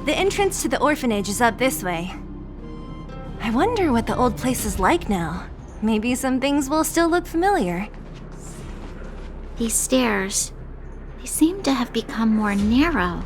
The entrance to the orphanage is up this way. I wonder what the old place is like now. Maybe some things will still look familiar. These stairs, they seem to have become more narrow.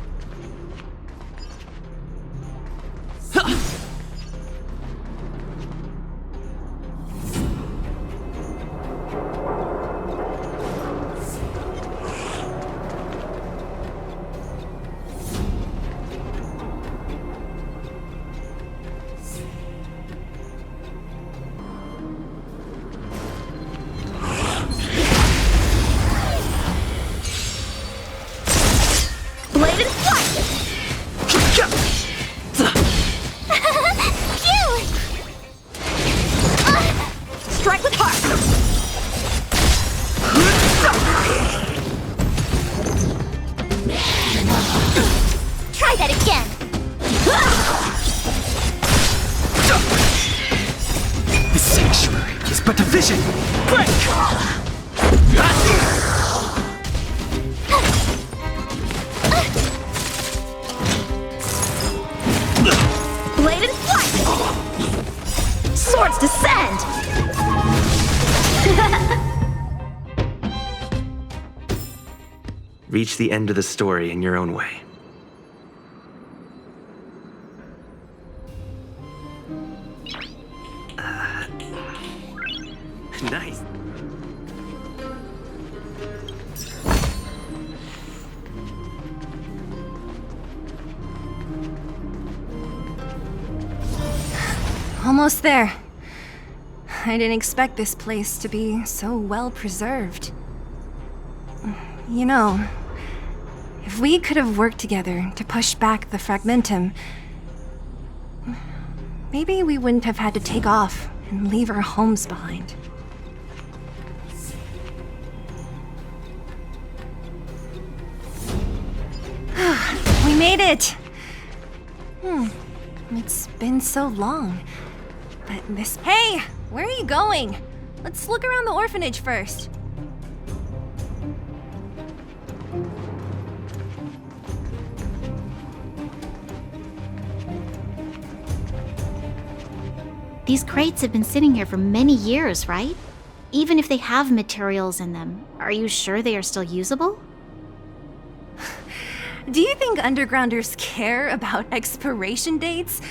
Strike with heart! Try that again! The sanctuary is but a vision! Break! Blade and flight! Swords descend! Reach the end of the story in your own way. Nice. Almost there. I didn't expect this place to be so well preserved. You know, if we could have worked together to push back the fragmentum, maybe we wouldn't have had to take off and leave our homes behind. We made it! It's been so long. But this... Hey! Where are you going? Let's look around the orphanage first. These crates have been sitting here for many years, right? Even if they have materials in them, are you sure they are still usable? Do you think undergrounders care about expiration dates?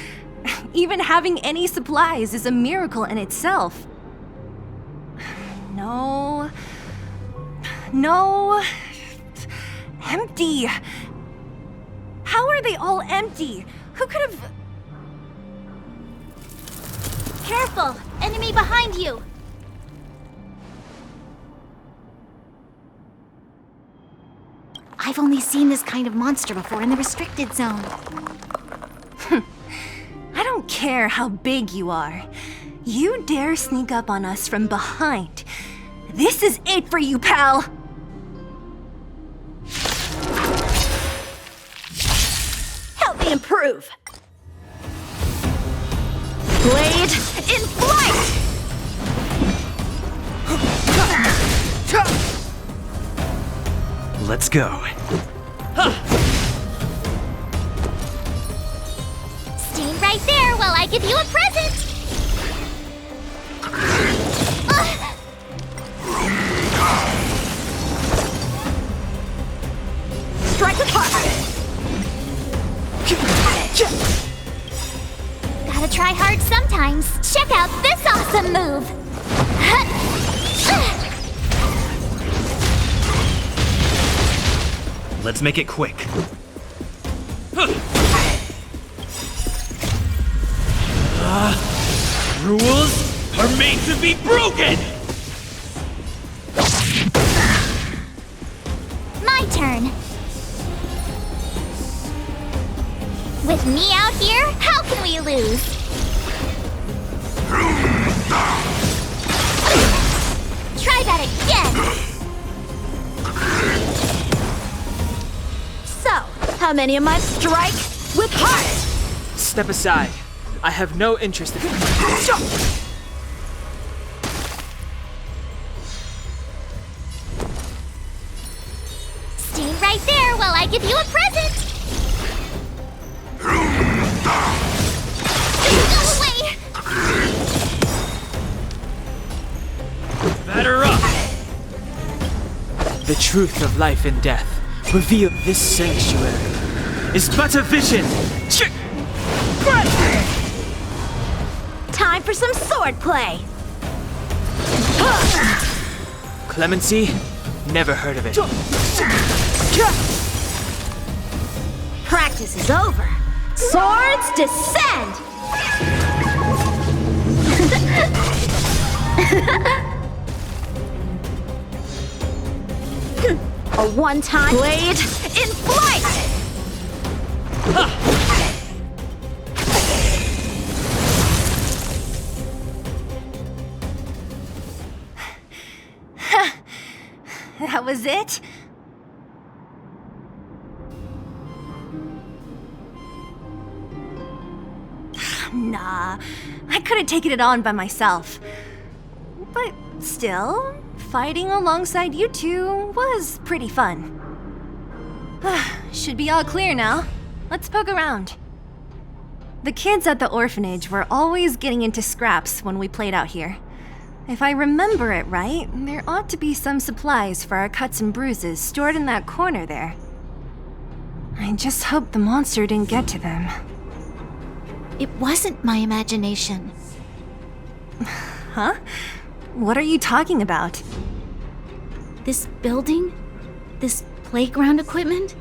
Even having any supplies is a miracle in itself. No. No. Empty. How are they all empty? Who could have... Careful! Enemy behind you! I've only seen this kind of monster before in the restricted zone. I don't care how big you are. You dare sneak up on us from behind. This is it for you, pal! Help me improve! Blade in flight! Let's go. Stand right there while I give you a present! Strike with heart! Gotta try hard sometimes. Check out this awesome move! Let's make it quick. Rules are made to be broken! My turn. With me out here, how can we lose? Try that again! So, how many of my strike with heart? Step aside. I have no interest in... Stay right there while I give you a present! The truth of life and death reveal this sanctuary is but a vision. Time for some swordplay. Clemency? Never heard of it. Practice is over. Swords descend! A one-time blade in flight! That was it? Nah, I could have taken it on by myself. But still, fighting alongside you two was pretty fun. Should be all clear now. Let's poke around. The kids at the orphanage were always getting into scraps when we played out here. If I remember it right, there ought to be some supplies for our cuts and bruises stored in that corner there. I just hope the monster didn't get to them. It wasn't my imagination. Huh? What are you talking about? This building? This playground equipment?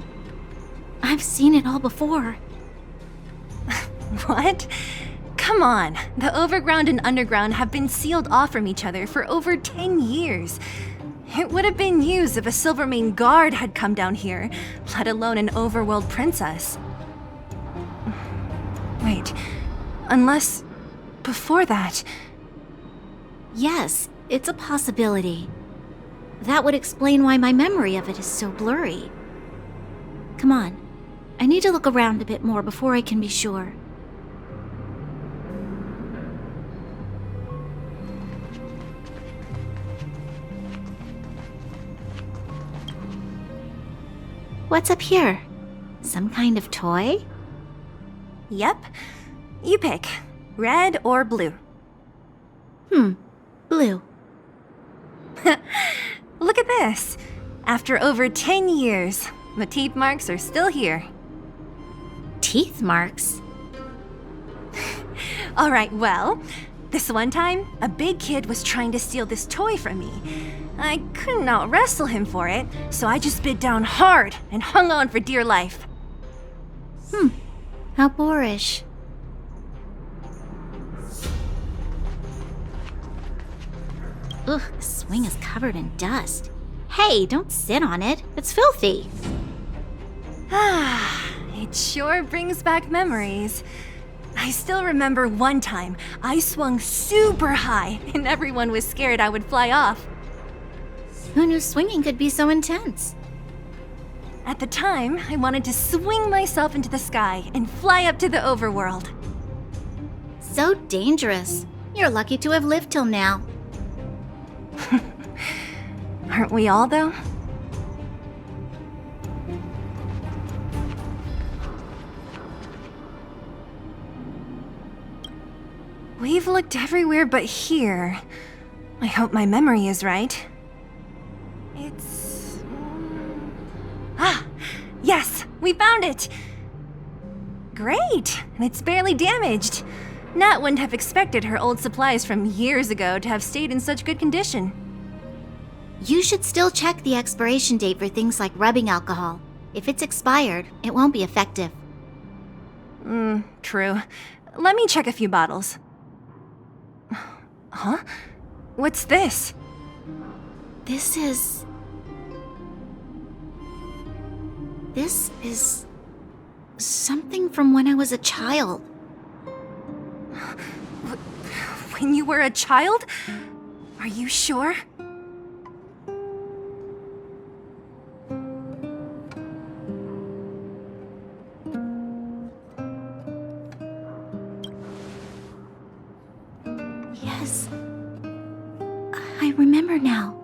I've seen it all before. What? Come on, the overground and underground have been sealed off from each other for over 10 years. It would have been used if a Silvermane guard had come down here, let alone an overworld princess. Wait, unless before that... Yes, it's a possibility. That would explain why my memory of it is so blurry. Come on, I need to look around a bit more before I can be sure. What's up here? Some kind of toy? Yep. You pick. Red or blue. Blue. Look at this. After over 10 years, the teeth marks are still here. Teeth marks? Alright, well, this one time, a big kid was trying to steal this toy from me. I couldn't out-wrestle him for it, so I just bit down hard and hung on for dear life. How boorish. Ugh, the swing is covered in dust. Hey, don't sit on it. It's filthy. It sure brings back memories. I still remember one time I swung super high and everyone was scared I would fly off. Who knew swinging could be so intense? At the time, I wanted to swing myself into the sky and fly up to the overworld. So dangerous. You're lucky to have lived till now. Aren't we all, though? We've looked everywhere but here. I hope my memory is right. It's... Yes! We found it! Great! And it's barely damaged. Nat wouldn't have expected her old supplies from years ago to have stayed in such good condition. You should still check the expiration date for things like rubbing alcohol. If it's expired, it won't be effective. True. Let me check a few bottles. Huh? What's this? This is something from when I was a child. When you were a child? Are you sure? Yes. I remember now.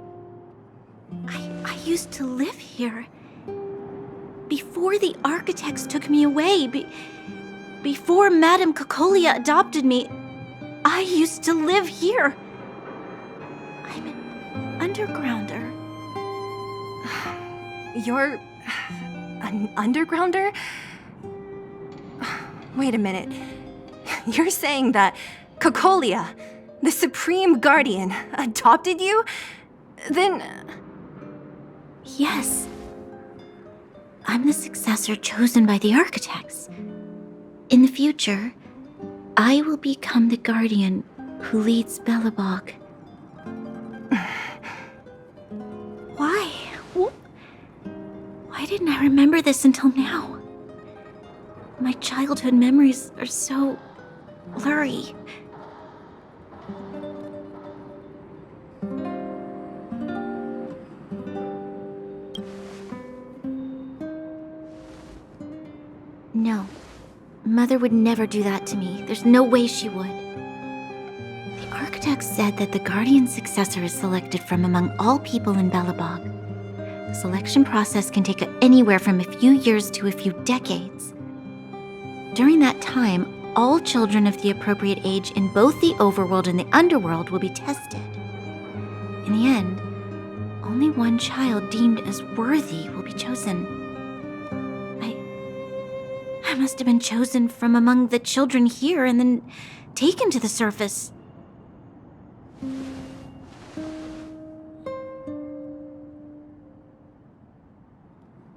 I used to live here. Before the architects took me away, before Madame Cocolia adopted me, I used to live here. I'm an undergrounder. You're an undergrounder? Wait a minute. You're saying that Cocolia, the Supreme Guardian, adopted you? Then... Yes. I'm the successor chosen by the architects. In the future, I will become the guardian who leads Belobog. Why? Why didn't I remember this until now? My childhood memories are so blurry. No. Mother would never do that to me. There's no way she would. The architect said that the guardian successor is selected from among all people in Belobog. The selection process can take anywhere from a few years to a few decades. During that time, all children of the appropriate age in both the overworld and the underworld will be tested. In the end, only one child deemed as worthy will be chosen. I must have been chosen from among the children here and then taken to the surface.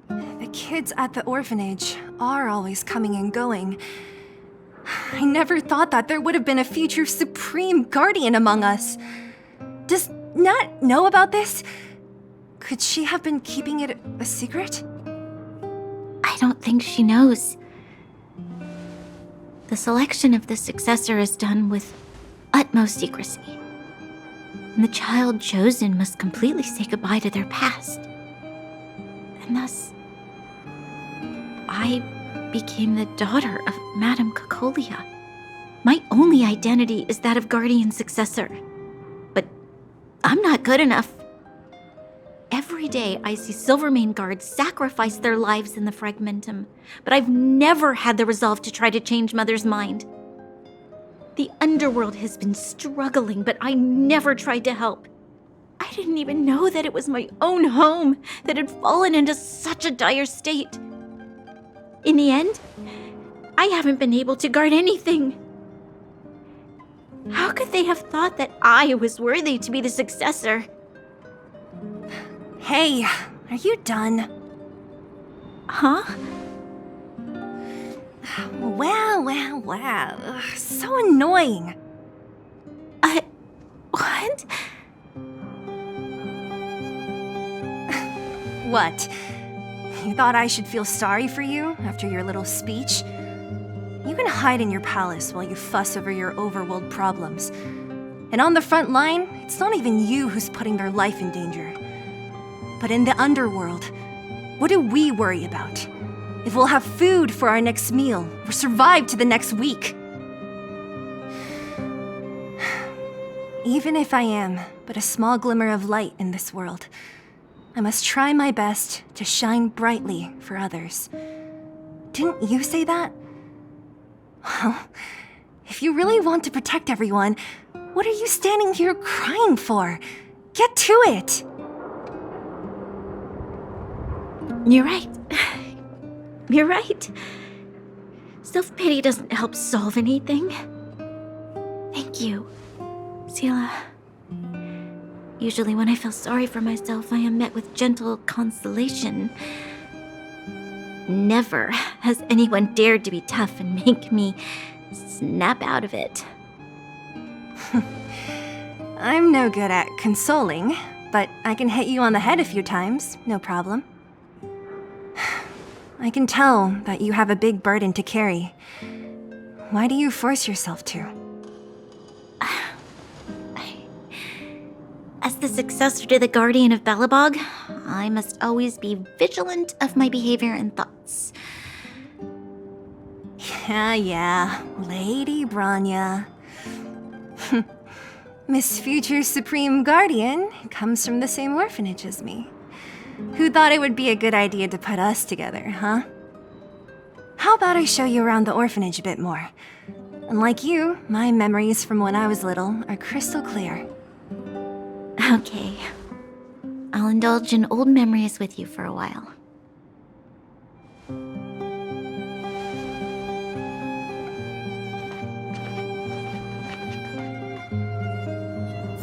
The kids at the orphanage are always coming and going. I never thought that there would have been a future Supreme Guardian among us. Does Nat know about this? Could she have been keeping it a secret? I don't think she knows. The selection of the successor is done with utmost secrecy. And the child chosen must completely say goodbye to their past. And thus, I became the daughter of Madame Cocolia. My only identity is that of guardian successor. But I'm not good enough. Every day I see Silvermane guards sacrifice their lives in the Fragmentum, but I've never had the resolve to try to change Mother's mind. The underworld has been struggling, but I never tried to help. I didn't even know that it was my own home that had fallen into such a dire state. In the end, I haven't been able to guard anything. How could they have thought that I was worthy to be the successor? Hey, are you done? Huh? Wow. Ugh, so annoying. What? What? You thought I should feel sorry for you after your little speech? You can hide in your palace while you fuss over your overworld problems. And on the front line, it's not even you who's putting their life in danger. But in the underworld, what do we worry about? If we'll have food for our next meal, or survive to the next week. Even if I am but a small glimmer of light in this world, I must try my best to shine brightly for others. Didn't you say that? Well, if you really want to protect everyone, what are you standing here crying for? Get to it! You're right. You're right. Self-pity doesn't help solve anything. Thank you, Sela. Usually when I feel sorry for myself, I am met with gentle consolation. Never has anyone dared to be tough and make me snap out of it. I'm no good at consoling, but I can hit you on the head a few times, no problem. I can tell that you have a big burden to carry. Why do you force yourself to? As the successor to the Guardian of Belobog, I must always be vigilant of my behavior and thoughts. Yeah, Lady Branya. Miss Future Supreme Guardian comes from the same orphanage as me. Who thought it would be a good idea to put us together, huh? How about I show you around the orphanage a bit more? Unlike you, my memories from when I was little are crystal clear. Okay. I'll indulge in old memories with you for a while.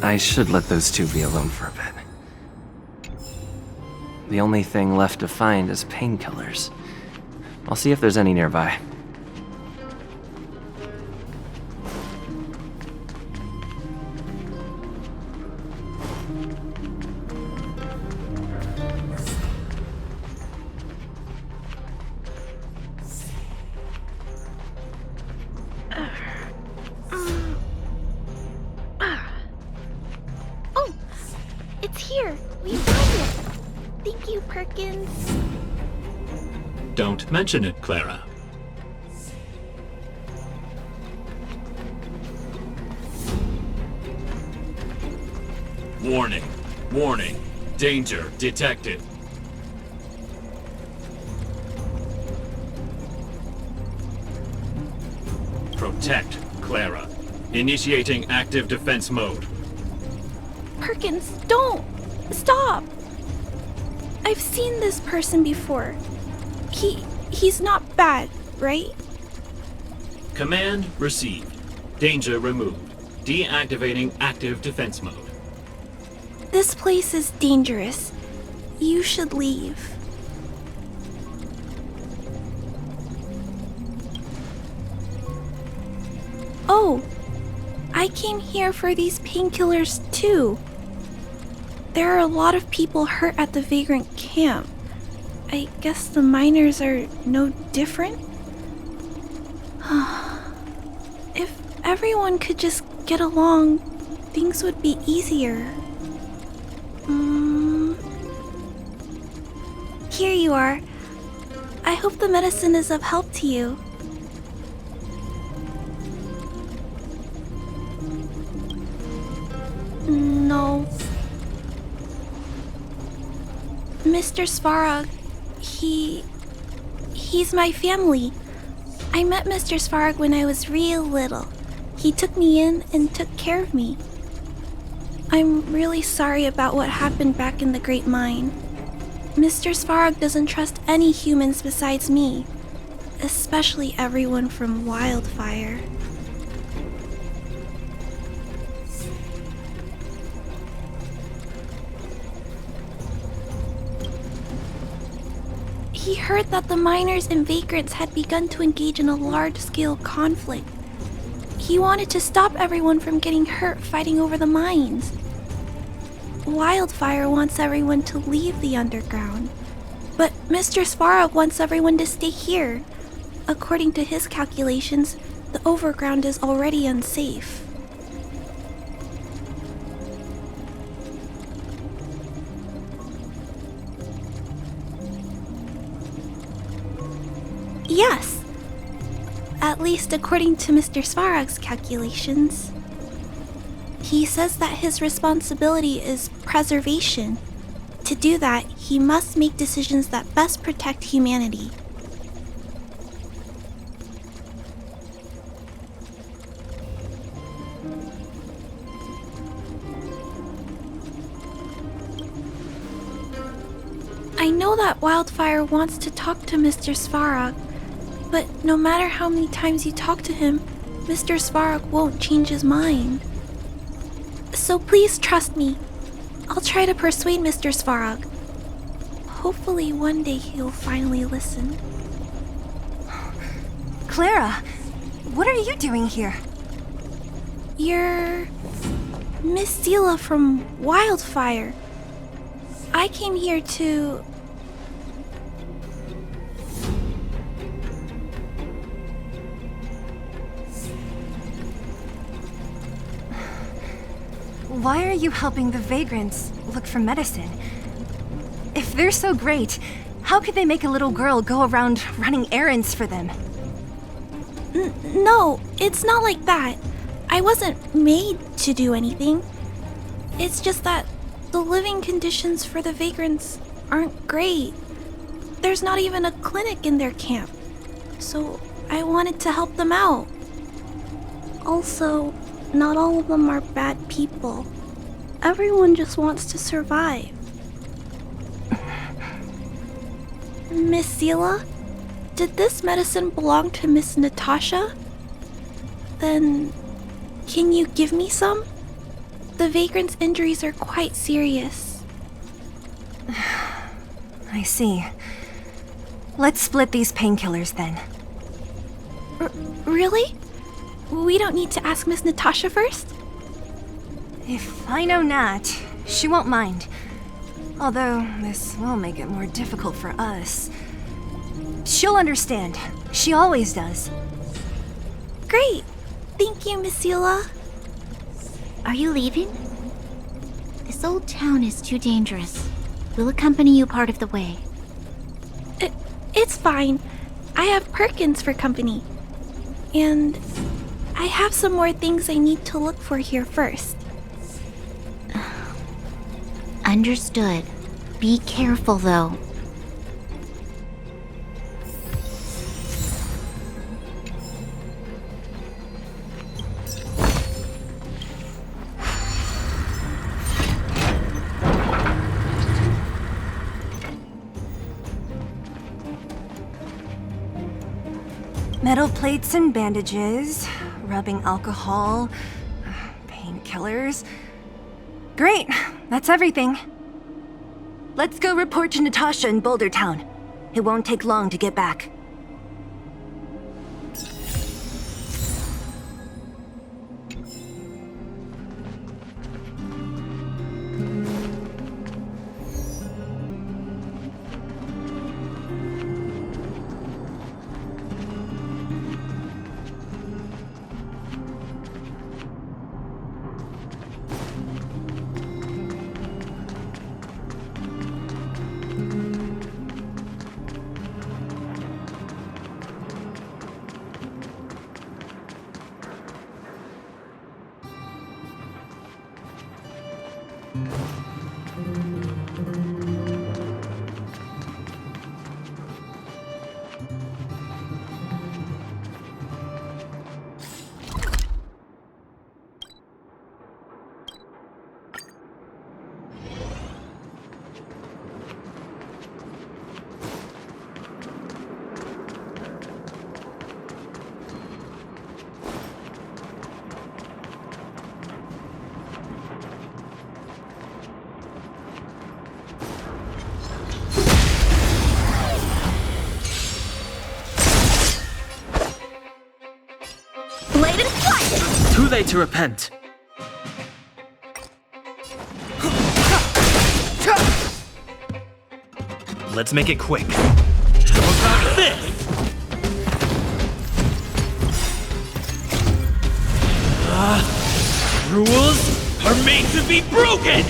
I should let those two be alone for a bit. The only thing left to find is painkillers. I'll see if there's any nearby. Oh, it's here. We found it. Thank you, Perkins. Don't mention it, Clara. Warning. Warning. Danger detected. Protect Clara. Initiating active defense mode. Perkins, don't! Stop! I've seen this person before. He's not bad, right? Command received. Danger removed. Deactivating active defense mode. This place is dangerous. You should leave. Oh, I came here for these painkillers too. There are a lot of people hurt at the vagrant camp. I guess the miners are no different? If everyone could just get along, things would be easier. Here you are. I hope the medicine is of help to you. No. Mr. Svarog, he's my family. I met Mr. Svarog when I was real little. He took me in and took care of me. I'm really sorry about what happened back in the Great Mine. Mr. Svarog doesn't trust any humans besides me, especially everyone from Wildfire. He heard that the miners and vagrants had begun to engage in a large-scale conflict. He wanted to stop everyone from getting hurt fighting over the mines. Wildfire wants everyone to leave the underground, but Mr. Svarog wants everyone to stay here. According to his calculations, the overground is already unsafe. Yes, at least according to Mr. Svarog's calculations. He says that his responsibility is preservation. To do that, he must make decisions that best protect humanity. I know that Wildfire wants to talk to Mr. Svarog, but no matter how many times you talk to him, Mr. Svarog won't change his mind. So please trust me. I'll try to persuade Mr. Svarog. Hopefully one day he'll finally listen. Clara, what are you doing here? You're Miss Sela from Wildfire. I came here to... Why are you helping the vagrants look for medicine? If they're so great, how could they make a little girl go around running errands for them? No, it's not like that. I wasn't made to do anything. It's just that the living conditions for the vagrants aren't great. There's not even a clinic in their camp. So I wanted to help them out. Also, not all of them are bad people. Everyone just wants to survive. Miss Sela, did this medicine belong to Miss Natasha? Then, can you give me some? The vagrant's injuries are quite serious. I see. Let's split these painkillers then. Really? We don't need to ask Miss Natasha first? If I know Nat, she won't mind. Although, this will make it more difficult for us. She'll understand. She always does. Great. Thank you, Miss Sela. Are you leaving? This old town is too dangerous. We'll accompany you part of the way. It's fine. I have Perkins for company. And I have some more things I need to look for here first. Understood. Be careful, though. Metal plates and bandages, rubbing alcohol, painkillers. Great, that's everything. Let's go report to Natasha in Boulder Town. It won't take long to get back. Too late to repent. Let's make it quick. How about this? Rules are made to be broken!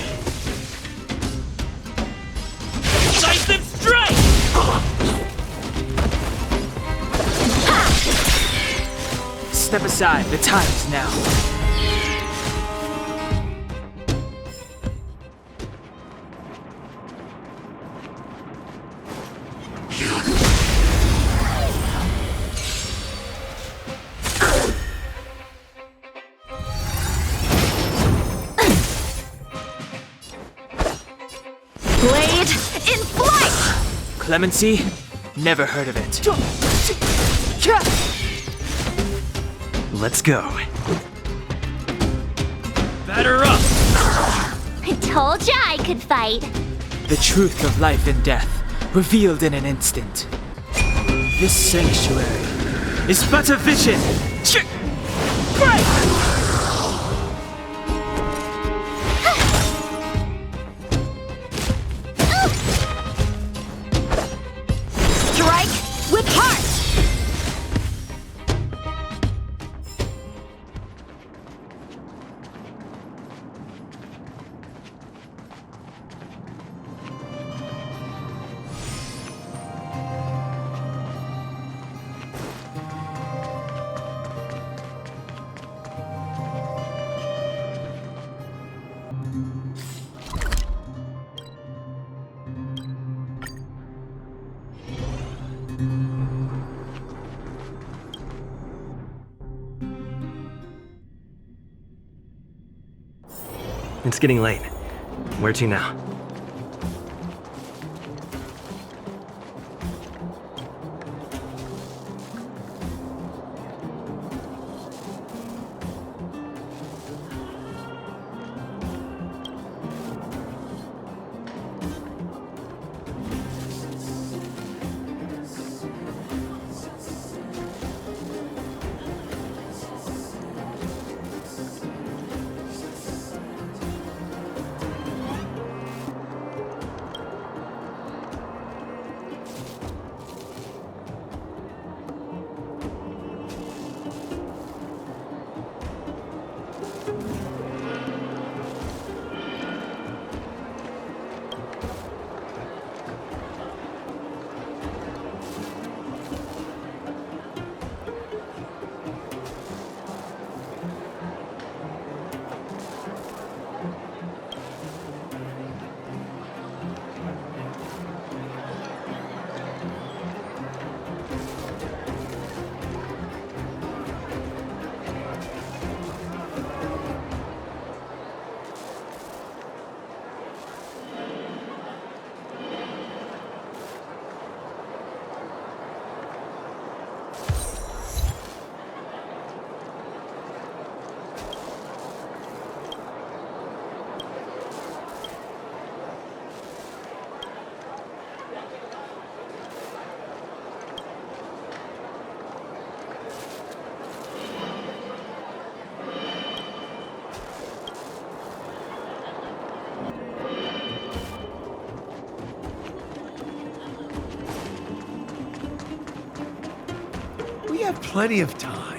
Decisive strike! Step aside, the time is now. Blade in flight! Clemency? Never heard of it. Let's go. Batter up! I told ya I could fight. The truth of life and death, revealed in an instant. This sanctuary is but a vision! Break! With heart! It's getting late. Where to now? have plenty of time.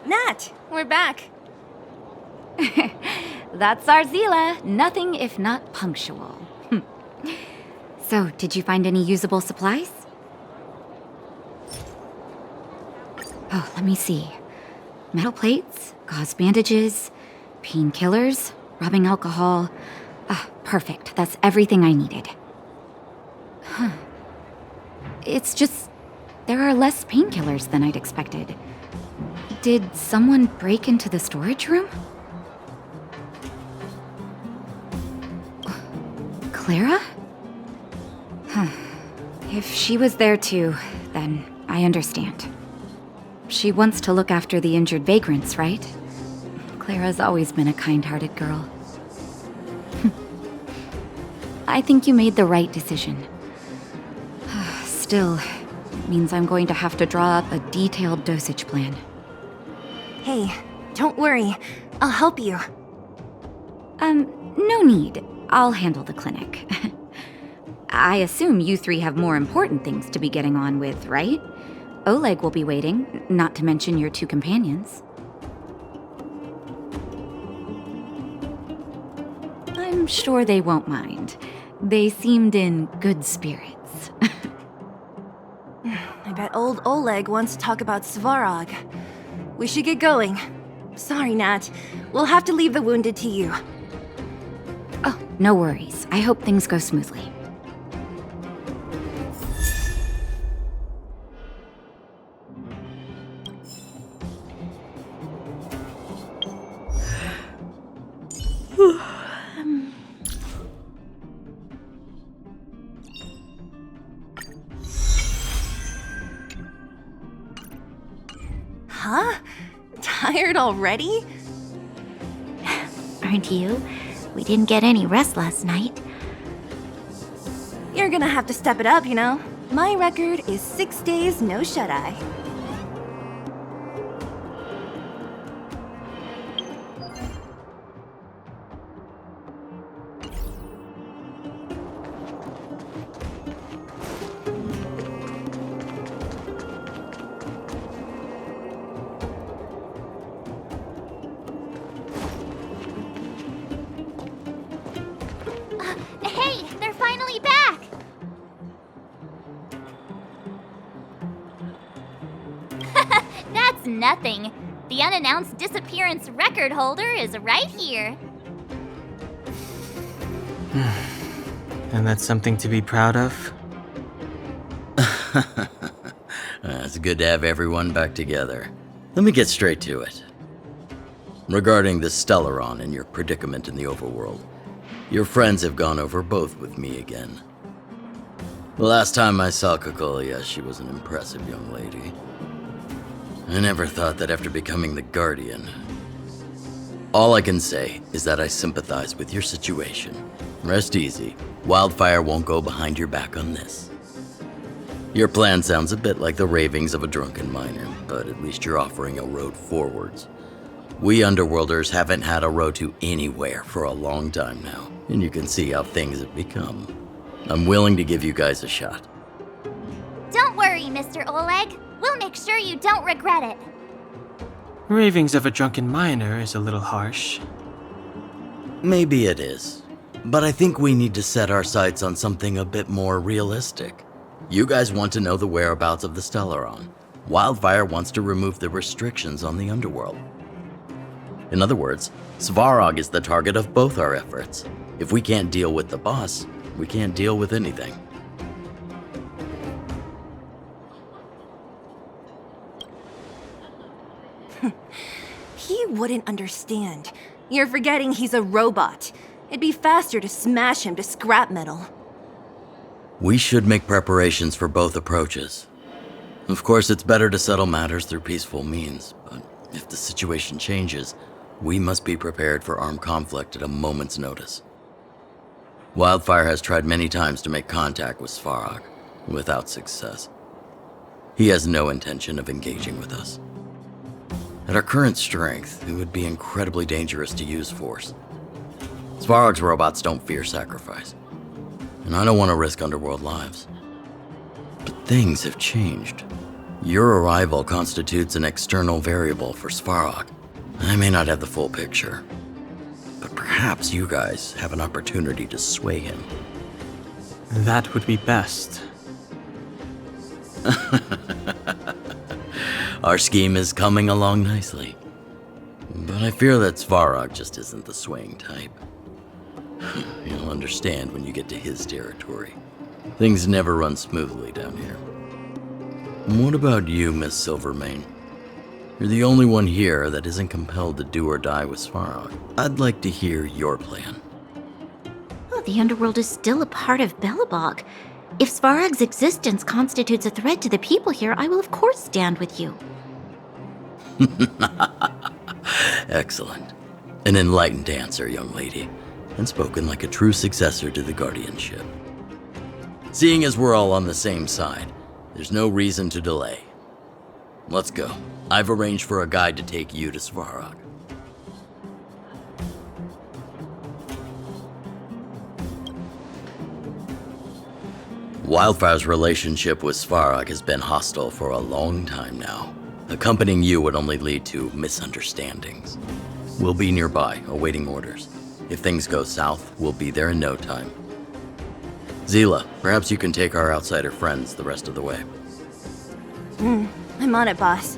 Nat, we're back. That's our Zila. Nothing if not punctual. So, did you find any usable supplies? Oh, let me see. Metal plates, gauze bandages, painkillers, rubbing alcohol. Ah, perfect. That's everything I needed. Huh. It's just, there are less painkillers than I'd expected. Did someone break into the storage room? Clara? Huh. If she was there too, then I understand. She wants to look after the injured vagrants, right? Clara's always been a kind-hearted girl. I think you made the right decision. Still, it means I'm going to have to draw up a detailed dosage plan. Hey, don't worry. I'll help you. No need. I'll handle the clinic. I assume you three have more important things to be getting on with, right? Oleg will be waiting, not to mention your two companions. I'm sure they won't mind. They seemed in good spirits. I bet old Oleg wants to talk about Svarog. We should get going. Sorry, Nat. We'll have to leave the wounded to you. Oh, no worries. I hope things go smoothly. Huh? Tired already? Aren't you? We didn't get any rest last night. You're gonna have to step it up, you know? My record is 6 days no shut-eye. Hey, they're finally back! That's nothing. The unannounced disappearance record holder is right here. And that's something to be proud of? It's good to have everyone back together. Let me get straight to it. Regarding the Stellaron and your predicament in the overworld, your friends have gone over both with me again. The last time I saw Kokolia, she was an impressive young lady. I never thought that after becoming the Guardian. All I can say is that I sympathize with your situation. Rest easy. Wildfire won't go behind your back on this. Your plan sounds a bit like the ravings of a drunken miner, but at least you're offering a road forwards. We Underworlders haven't had a road to anywhere for a long time now, and you can see how things have become. I'm willing to give you guys a shot. Don't worry, Mr. Oleg. We'll make sure you don't regret it. Ravings of a drunken miner is a little harsh. Maybe it is, but I think we need to set our sights on something a bit more realistic. You guys want to know the whereabouts of the Stellaron. Wildfire wants to remove the restrictions on the Underworld. In other words, Svarog is the target of both our efforts. If we can't deal with the boss, we can't deal with anything. He wouldn't understand. You're forgetting he's a robot. It'd be faster to smash him to scrap metal. We should make preparations for both approaches. Of course, it's better to settle matters through peaceful means, but if the situation changes, we must be prepared for armed conflict at a moment's notice. Wildfire has tried many times to make contact with Svarog, without success. He has no intention of engaging with us. At our current strength, it would be incredibly dangerous to use force. Svarog's robots don't fear sacrifice, and I don't want to risk underworld lives. But things have changed. Your arrival constitutes an external variable for Svarog. I may not have the full picture, but perhaps you guys have an opportunity to sway him. That would be best. Our scheme is coming along nicely. But I fear that Svarog just isn't the swaying type. You'll understand when you get to his territory. Things never run smoothly down here. And what about you, Miss Silvermane? You're the only one here that isn't compelled to do or die with Svarog. I'd like to hear your plan. Oh, the underworld is still a part of Belobog. If Svarog's existence constitutes a threat to the people here, I will of course stand with you. Excellent. An enlightened answer, young lady, and spoken like a true successor to the guardianship. Seeing as we're all on the same side, there's no reason to delay. Let's go. I've arranged for a guide to take you to Svarog. Wildfire's relationship with Svarog has been hostile for a long time now. Accompanying you would only lead to misunderstandings. We'll be nearby, awaiting orders. If things go south, we'll be there in no time. Zila, perhaps you can take our outsider friends the rest of the way. I'm on it, boss.